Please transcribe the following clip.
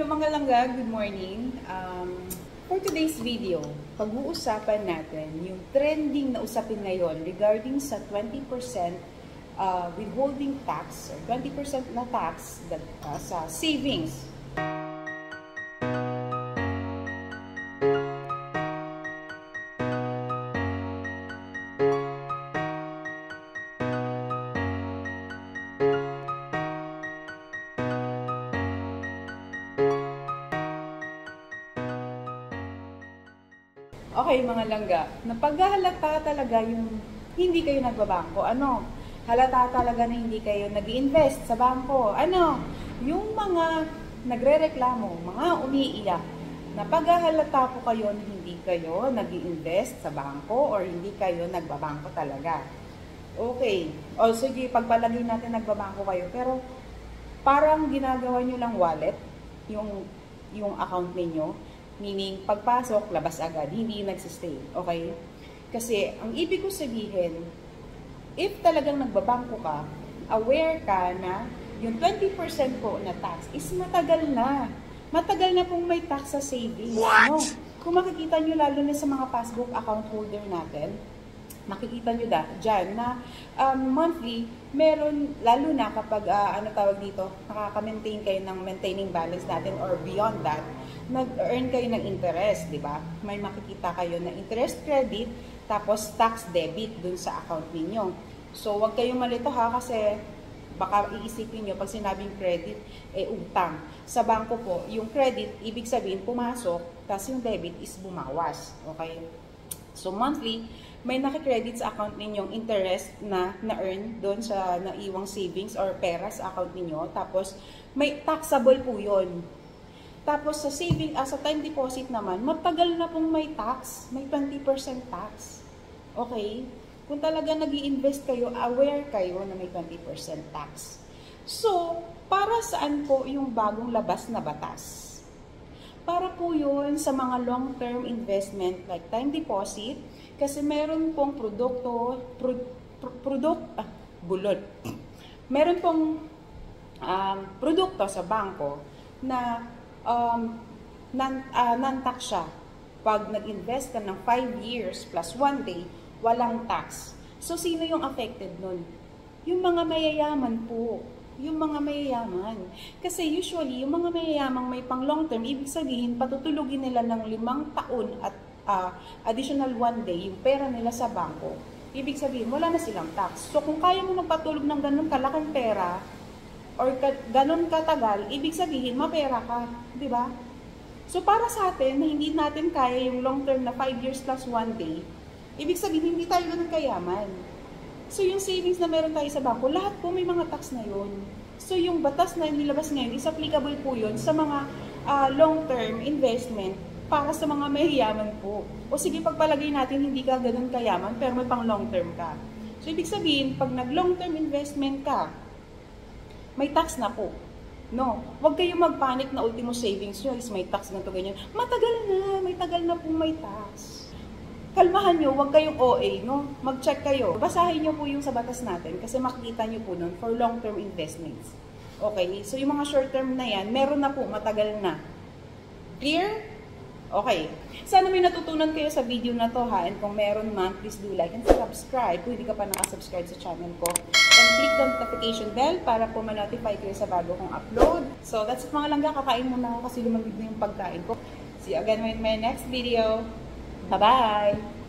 Hello mga langga, good morning. For today's video, pag-uusapan natin yung trending na usapin ngayon regarding sa 20% withholding tax or 20% na tax sa savings. Okay mga langga, napaghahalata talaga yung hindi kayo nagbabangko. Ano? Halata talaga na hindi kayo nag-i-invest sa bangko. Ano? Yung mga nagre-reklamo, mga umiiyak, napaghahalata po kayo na hindi kayo nag-i-invest sa bangko or hindi kayo nagbabangko talaga. Okay. O sige, pagpalagay natin nagbabangko kayo, pero parang ginagawa nyo lang wallet, yung account ninyo. Meaning, pagpasok, labas agad, hindi nagsistay. Okay? Kasi, ang ibig ko sabihin, if talagang nagbabangko ka, aware ka na yung 20% po na tax is matagal na. Matagal na pong may tax sa savings. What? No? Kung makikita nyo lalo na sa mga passbook account holder natin, makikita nyo dyan na monthly, meron, lalo na kapag, nakaka-maintain kayo ng maintaining balance natin or beyond that, nag-earn kayo ng interest, di ba? May makikita kayo na interest credit, tapos tax debit dun sa account ninyo. So, huwag kayong malito ha, kasi baka iisipin nyo, pag sinabing credit, utang. Sa bangko po, yung credit, ibig sabihin, pumasok, tapos yung debit is bumawas. Okay? So, monthly, may nakikredit sa account ninyong interest na na-earn doon sa naiwang savings or pera sa account ninyo. Tapos, may taxable po yun. Tapos, sa saving, sa time deposit naman, matagal na pong may tax. May 20% tax. Okay? Kung talaga nag-i-invest kayo, aware kayo na may 20% tax. So, para saan po yung bagong labas na batas? Para po yun sa mga long-term investment like time deposit, kasi meron pong meron pong produkto sa bangko na non-tax siya. Pag nag-invest ka ng 5 years plus 1 day, walang tax. So, sino yung affected nun? Yung mga mayayaman po. Yung mga mayayaman. Kasi usually, yung mga mayayamang may pang long term, ibig sabihin, patutulugin nila ng 5 taon at additional 1 day yung pera nila sa bangko. Ibig sabihin, wala na silang tax. So, kung kaya mo magpatulog ng ganun kalaking pera, or ganun katagal, ibig sabihin, mapera ka. Di ba? So, para sa atin, na hindi natin kaya yung long term na 5 years plus 1 day, ibig sabihin, hindi tayo ganun kayaman. So, yung savings na meron tayo sa bangko, lahat po may mga tax na yun. So, yung batas na nilabas ngayon, is applicable po yun sa mga long-term investment para sa mga mayayaman po. O sige, pagpalagay natin, hindi ka ganun kayaman, pero may pang long-term ka. So, ibig sabihin, pag nag-long-term investment ka, may tax na po. No, huwag kayong magpanik na ultimo savings nyo is may tax ganito ganyan. Matagal na, may tagal na pong may tax. Kalmahan nyo, huwag kayong OA, no? Mag-check kayo. Basahin nyo po yung sa batas natin kasi makikita nyo po nun for long-term investments. Okay, so yung mga short-term na yan, meron na po, matagal na. Clear? Okay. Sana may natutunan kayo sa video na to ha. And kung meron man, please do like and subscribe kung hindi ka pa nakasubscribe sa channel ko. And click the notification bell para po ma-notify kayo sa bago kong upload. So that's it mga langga. Kakain muna ako kasi lumamig na yung pagkain ko. See you again with my next video. Bye-bye!